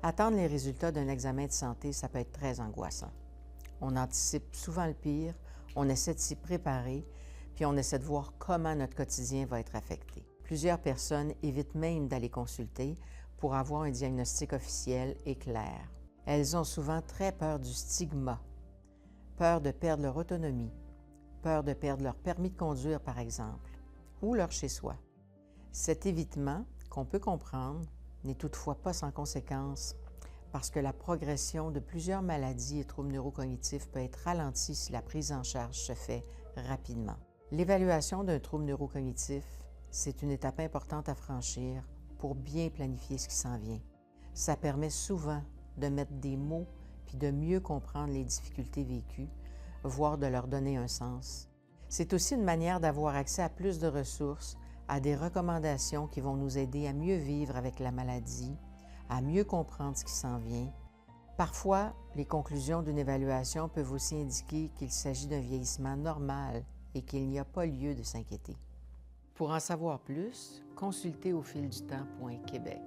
Attendre les résultats d'un examen de santé, ça peut être très angoissant. On anticipe souvent le pire, on essaie de s'y préparer, puis on essaie de voir comment notre quotidien va être affecté. Plusieurs personnes évitent même d'aller consulter pour avoir un diagnostic officiel et clair. Elles ont souvent très peur du stigma, peur de perdre leur autonomie, peur de perdre leur permis de conduire par exemple, ou leur chez-soi. Cet évitement, qu'on peut comprendre, n'est toutefois pas sans conséquences parce que la progression de plusieurs maladies et troubles neurocognitifs peut être ralentie si la prise en charge se fait rapidement. L'évaluation d'un trouble neurocognitif, c'est une étape importante à franchir pour bien planifier ce qui s'en vient. Ça permet souvent de mettre des mots puis de mieux comprendre les difficultés vécues, voire de leur donner un sens. C'est aussi une manière d'avoir accès à plus de ressources, à des recommandations qui vont nous aider à mieux vivre avec la maladie, à mieux comprendre ce qui s'en vient. Parfois, les conclusions d'une évaluation peuvent aussi indiquer qu'il s'agit d'un vieillissement normal et qu'il n'y a pas lieu de s'inquiéter. Pour en savoir plus, consultez aufildutemps.québec.